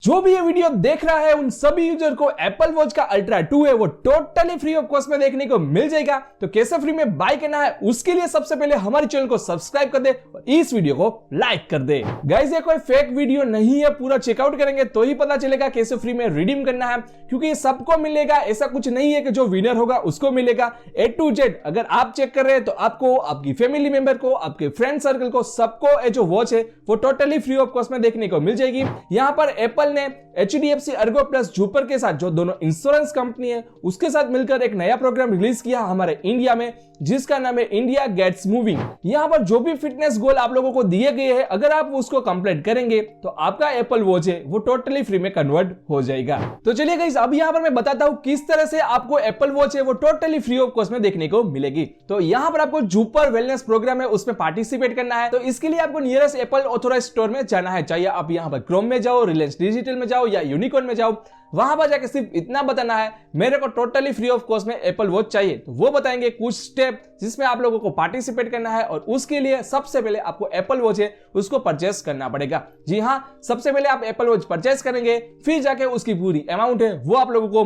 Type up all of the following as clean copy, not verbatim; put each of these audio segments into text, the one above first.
जो भी ये वीडियो देख रहा है उन सभी यूजर को एप्पल वॉच का अल्ट्रा 2 है वो टोटली फ्री ऑफ कॉस्ट में देखने को मिल जाएगा। तो कैसे फ्री में बाय करना है उसके लिए सबसे पहले हमारे चैनल को सब्सक्राइब कर दे और इस वीडियो को लाइक कर दे। गाइस ये कोई फेक वीडियो नहीं है, पूरा चेकआउट करेंगे तो ही पता चलेगा कैसे फ्री में रिडीम करना है, क्योंकि ये सबको मिलेगा। ऐसा कुछ नहीं है कि जो विनर होगा उसको मिलेगा। A to Z अगर आप चेक कर रहे हैं तो आपको, आपकी फैमिली मेंबर को, आपके फ्रेंड सर्कल को, सबको ये जो वॉच है वो टोटली फ्री ऑफ कॉस्ट में देखने को मिल जाएगी। यहाँ पर एप्पल ने HDFC अर्गो प्लस जूपर के साथ, जो दोनों इंश्योरेंस कंपनी है, उसके साथ मिलकर एक नया प्रोग्राम रिलीज किया हमारे इंडिया में, जिसका नाम है इंडिया गेट्स मूविंग। यहाँ पर जो भी फिटनेस गोल आप लोगों को दिए गए हैं, अगर आप उसको कंप्लीट करेंगे तो आपका एप्पल वॉच है वो टोटली फ्री में कन्वर्ट हो जाएगा। तो चलिए गाइस अब यहाँ पर मैं बताता हूँ किस तरह से आपको एप्पल वॉच है वो टोटली फ्री ऑफ कॉस्ट में देखने को मिलेगी। तो यहाँ पर आपको जूपर वेलनेस प्रोग्राम है उसमें पार्टिसिपेट करना है। तो इसके लिए आपको नियरेस्ट एप्पल ऑथोराइज्ड स्टोर में जाना है, चाहे आप यहाँ पर क्रोम में जाओ, रिलायंस डिजिटल में जाओ या यूनिकॉर्न में जाओ। वहां पर जाके सिर्फ इतना बताना है मेरे को टोटली फ्री ऑफ कॉस्ट में एप्पल वॉच चाहिए। तो वो बताएंगे कुछ स्टेप जिसमें आप लोगों को पार्टिसिपेट करना है, और उसके लिए सबसे पहले आपको एप्पल वॉच है उसको परचेस करना पड़ेगा। जी हाँ, सबसे पहले आप एप्पल वॉच परचेस करेंगे, फिर जाके उसकी पूरी अमाउंट है वो आप लोगों को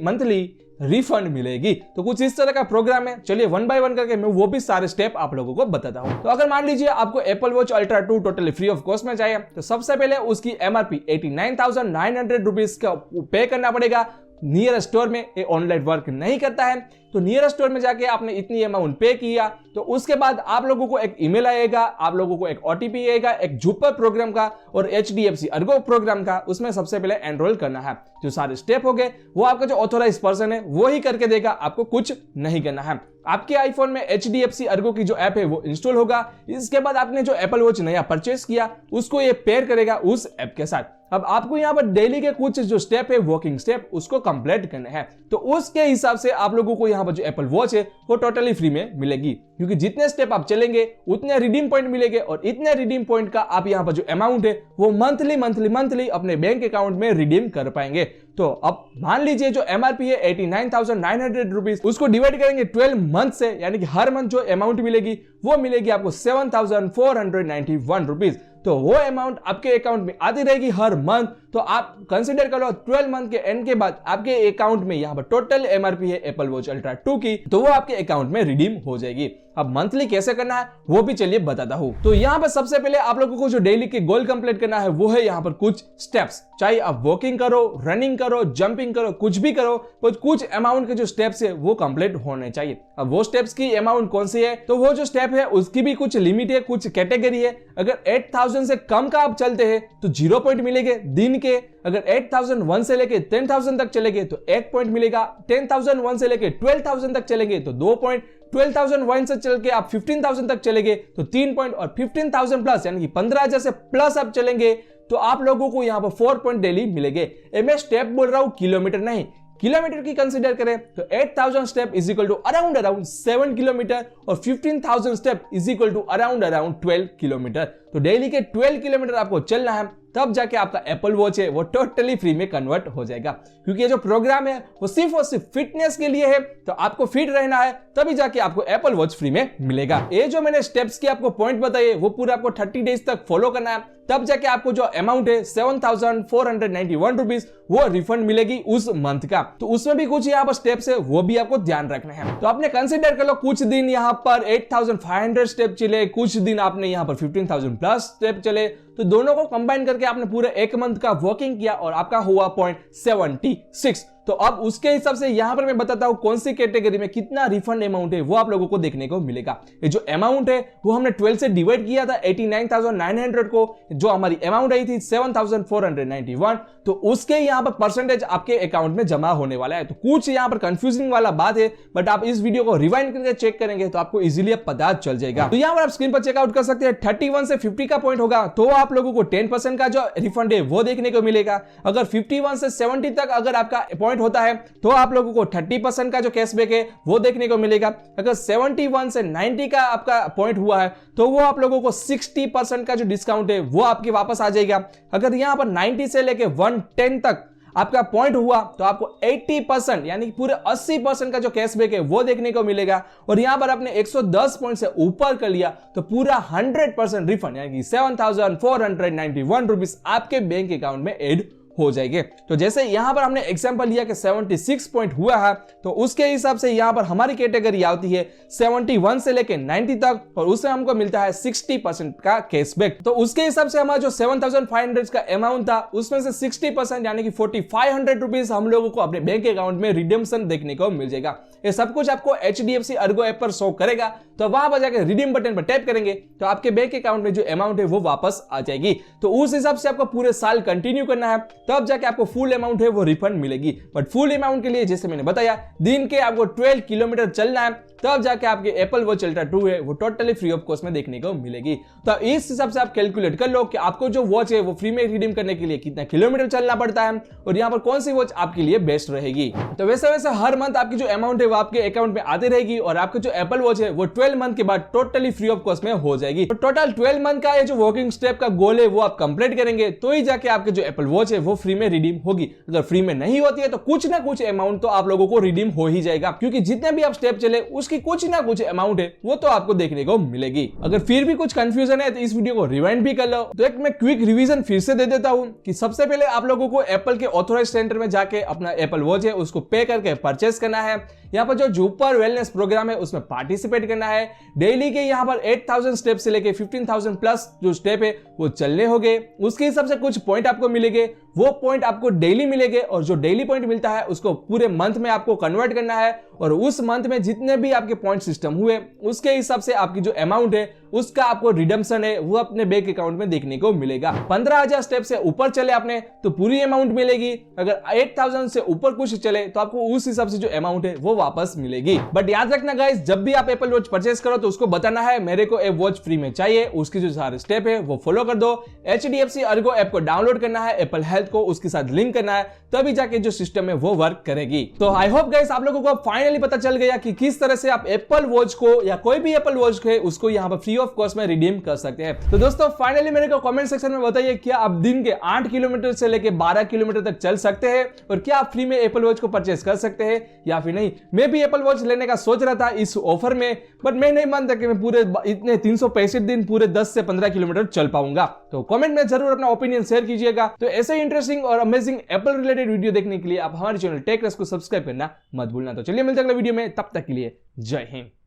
मंथली रिफंड मिलेगी। तो कुछ इस तरह का प्रोग्राम है। चलिए वन बाय वन करके मैं वो भी सारे स्टेप आप लोगों को बताता हूं। तो अगर मान लीजिए आपको Apple watch ultra 2 totally free of cost में चाहिए, तो सबसे पहले उसकी MRP 89,900 रुपीज का पे करना पड़ेगा। नियर स्टोर में ये ऑनलाइन वर्क नहीं करता है, तो नियर स्टोर में जाके आपने इतनी अमाउंट पे किया तो उसके बाद आप लोगों को एक ईमेल आएगा, आप लोगों को एक OTP आएगा, एक जूपर प्रोग्राम का और HDFC अर्गो प्रोग्राम का। उसमें सबसे पहले एनरोल करना है। जो सारे स्टेप हो गए वो आपका जो ऑथोराइज पर्सन है वो ही करके देगा, आपको कुछ नहीं करना है। आपके आईफोन में HDFC अर्गो की जो ऐप है वो इंस्टॉल होगा। इसके बाद आपने जो एप्पल वॉच नया परचेस किया उसको ये पेयर करेगा उस ऐप के साथ। अब आपको यहाँ पर डेली के कुछ जो स्टेप है, वॉकिंग स्टेप, उसको कंप्लीट करने हैं। तो उसके हिसाब से आप लोगों को यहाँ पर जो एप्पल वॉच है वो टोटली फ्री में मिलेगी, क्योंकि जितने स्टेप आप चलेंगे उतने रिडीम पॉइंट मिलेंगे, और इतने रिडीम पॉइंट का आप यहाँ पर जो अमाउंट है वो मंथली अपने बैंक अकाउंट में रिडीम कर पाएंगे। तो अब मान लीजिए जो MRP है 89,900 रुपीज, उसको डिवाइड करेंगे 12 मंथ से, यानी कि हर मंथ जो अमाउंट मिलेगी वो मिलेगी आपको 7,491 रुपीज। तो वो अमाउंट आपके अकाउंट में आती रहेगी हर मंथ। तो आप कंसीडर करो 12 मंथ के एंड के बाद आपके अकाउंट में यहाँ पर टोटल MRP है एप्पल वॉच अल्ट्रा 2 की, तो वो आपके अकाउंट में रिडीम हो जाएगी। अब मंथली कैसे करना है वो भी चलिए बताता हूँ। तो यहाँ पर सबसे पहले आप लोगों को जो डेली के गोल कंप्लीट करना है वो है यहाँ पर कुछ स्टेप्स। चाहे आप वॉकिंग करो, रनिंग करो, जंपिंग करो, कुछ भी करो, तो कुछ अमाउंट के जो स्टेप्स है वो कंप्लीट होने चाहिए। अब वो स्टेप्स की अमाउंट कौन सी है, तो वो जो स्टेप है उसकी भी कुछ लिमिट है, कुछ कैटेगरी है। अगर 8,000 से कम का आप चलते हैं तो 0 पॉइंट मिलेंगे दिन के। अगर 8,001 से लेके 10,000 तक चलेंगे तो 1 पॉइंट मिलेगा। 10,001 से लेके 12,000 तक चलेंगे तो 2 पॉइंट। 12,001 से चल के आप 15,000 तक चलेंगे तो 3 पॉइंट, और 15,000 प्लस यानी कि 15,000 से प्लस आप चलेंगे तो आप लोगों को यहाँ पर 4 पॉइंट डेली मिलेंगे। मैं स्टेप बोल रहा हूं, किलोमीटर नहीं। किलोमीटर की कंसीडर करें तो 8,000 step is equal to around 7 kilometre, और 15,000 step is equal to around 12 kilometre. तो डेली के 12 किलोमीटर आपको चलना है, तब जाके आपका एप्पल वॉच है वो टोटली फ्री में कन्वर्ट हो जाएगा। क्योंकि ये जो प्रोग्राम है वो सिर्फ और सिर्फ फिटनेस के लिए है, तो आपको फिट रहना है तभी जाके आपको एप्पल वॉच फ्री में मिलेगा। ये जो मैंने स्टेप्स के आपको पॉइंट बताए वो पूरा आपको 30 डेज तक फॉलो करना है, तब जाके आपको जो अमाउंट है 7,491 रुपीज वो रिफंड मिलेगी उस मंथ का। तो उसमें भी कुछ यहाँ पर स्टेप्स है वो भी आपको ध्यान रखना है। तो आपने कंसिडर कर लो कुछ दिन यहाँ पर 8,500 स्टेप चले, कुछ दिन आपने यहाँ पर 15,000 प्लस स्टेप चले, तो दोनों को कंबाइन करके आपने पूरे एक मंथ का वॉकिंग किया और आपका हुआ पॉइंट 76। तो अब उसके हिसाब से यहां पर मैं बताता हूं कौन सी कैटेगरी में कितना रिफंड अमाउंट है वो आप लोगों को देखने को मिलेगा। ये जो अमाउंट है वो हमने 12 से डिवाइड किया था 89,900 को, जो हमारी अमाउंट आई थी 7,491, तो उसके यहां पर परसेंटेज आपके अकाउंट में जमा होने वाला है। तो कुछ यहां पर कंफ्यूजिंग वाला बात है, बट आप इस वीडियो को रिवाइंड करके चेक करेंगे तो आपको इजीली पता चल जाएगा। तो यहां पर आप स्क्रीन पर चेकआउट कर सकते हैं। 31 से 50 का पॉइंट होगा तो आप लोगों को 10% का जो रिफंड है वो देखने को मिलेगा। अगर 51 से 70 तक अगर आपका पॉइंट होता है तो आप लोगों को 30% का जो कैशबैक है वो देखने को मिलेगा। अगर 71 से 90 का आपका पॉइंट हुआ है तो वो आप लोगों को 60% का जो डिस्काउंट है वो आपके वापस आ जाएगा। अगर यहां पर 90 से लेके 110 तक आपका पॉइंट हुआ तो आपको 80% यानी कि पूरे 80% का जो कैशबैक है वो देखने को मिलेगा। और यहां पर आपने 110 पॉइंट से ऊपर कर लिया तो पूरा 100% रिफंड यानी कि 7,491 रुपीज आपके बैंक अकाउंट में ऐड हो जाएंगे। तो जैसे यहां पर हमने एग्जांपल लिया कि 76 पॉइंट हुआ है, तो उसके हिसाब से यहां पर हमारी कैटेगरी आती है 71 से लेके 90 तक और उससे हमको मिलता है 60% का कैशबैक। तो उसके हिसाब से हमारा जो 7,500 का अमाउंट था उसमें से 60% यानी कि 4,500 रुपीज हम लोगों को अपने बैंक अकाउंट में रिडीम्पशन देखने को मिल जाएगा। ये सब कुछ आपको HDFC अर्गो ऐप पर शो करेगा, तो वहां पर जाकर रिडीम बटन पर टैप करेंगे तो आपके बैंक अकाउंट में जो अमाउंट है वो वापस आ जाएगी। तो उस हिसाब से आपको पूरे साल कंटिन्यू करना है, तब जाके आपको फुल अमाउंट है वो रिफंड मिलेगी। बट फुल अमाउंट के लिए जैसे मैंने बताया दिन के आपको 12 किलोमीटर चलना है, तब जाके आपके एप्पल वॉच अल्ट्रा 2 है वो टोटली फ्री ऑफ कॉस्ट में देखने को मिलेगी। तो इस हिसाब से आप कैलकुलेट कर लो कि आपको जो वॉच है वो फ्री में रिडीम करने के लिए कितना किलोमीटर चलना पड़ता है और यहाँ पर कौन सी वॉच आपके लिए बेस्ट रहेगी। तो वैसे वैसे हर मंथ आपकी जो अमाउंट है वो आपके अकाउंट में आती रहेगी और आपके जो एप्पल वॉच है वो 12 मंथ के बाद टोटली फ्री ऑफ कॉस्ट में हो जाएगी। तो टोटल 12 मंथ का ये जो वर्किंग स्टेप का गोल है वो आप कंप्लीट करेंगे तो ही जाके आपके जो एप्पल वॉच है वो फ्री में रिडीम होगी। अगर फ्री में नहीं होती है तो कुछ ना कुछ अमाउंट तो आप लोगों को रिडीम हो ही जाएगा, क्योंकि जितने भी आप स्टेप चले उसकी कुछ ना कुछ अमाउंट है वो तो आपको देखने को मिलेगी। अगर फिर भी कुछ कंफ्यूजन है तो इस वीडियो को रिवाइंड भी कर लो। तो एक मैं क्विक रिवीजन फिर से दे देता हूं कि सबसे पहले आप लोगों को एप्पल के ऑथोराइज्ड सेंटर में जाके अपना एप्पल वॉच है उसको पे करके परचेस करना है। यहाँ पर जो जुपर वेलनेस प्रोग्राम है उसमें पार्टिसिपेट करना है। डेली के यहाँ पर 8,000 स्टेप से लेके 15,000 प्लस जो स्टेप है वो चलने होंगे। उसके हिसाब से कुछ पॉइंट आपको मिलेंगे, वो पॉइंट आपको डेली मिलेंगे और जो डेली पॉइंट मिलता है उसको पूरे मंथ में आपको कन्वर्ट करना है और उस मंथ में जितने भी आपके पॉइंट सिस्टम हुए उसके हिसाब से आपकी जो अमाउंट है उसका आपको रिडम्पशन है वो अपने बैंक अकाउंट में देखने को मिलेगा। 15,000 स्टेप से ऊपर चले आपने तो पूरी अमाउंट मिलेगी। अगर 8,000 से ऊपर कुछ चले तो आपको उस हिसाब से जो अमाउंट है वो वापस मिलेगी। बट याद रखना गाइस, जब भी आप एप्पल वॉच परचेस करो तो उसको बताना है मेरे को एक वॉच फ्री में चाहिए, उसकी जो सारे स्टेप है वो फॉलो कर दो। HDFC अर्गो ऐप को डाउनलोड करना है, एप्पल हेल्थ को उसके साथ लिंक करना है, तभी जाके जो सिस्टम है वो वर्क करेगी। तो आई होप गाइस आप लोगों को फाइनली पता चल गया कि किस तरह से आप एप्पल वॉच को या कोई भी एप्पल वॉच है उसको यहाँ पर फ्री ऑफ कॉस्ट में रिडीम कर सकते हैं। तो दोस्तों फाइनली मेरे को कमेंट सेक्शन में बताइए क्या आप दिन के 8 किलोमीटर से लेके 12 किलोमीटर तक चल सकते हैं और क्या आप फ्री में एप्पल वॉच को परचेस कर सकते हैं या फिर नहीं। मैं भी एप्पल वॉच लेने का सोच रहा था इस ऑफर में, बट मैं नहीं मानता कि मैं पूरे इतने 365 दिन पूरे 10 से 15 किलोमीटर चल पाऊंगा। तो कमेंट में जरूर अपना ओपिनियन शेयर कीजिएगा। तो ऐसे इंटरेस्टिंग और अमेजिंग एप्पल रिलेटेड वीडियो देखने के लिए आप हमारे चैनल टेक रेस को सब्सक्राइब करना मत भूलना। तो चलिए मिलते हैं अगले वीडियो में, तब तक के लिए जय हिंद।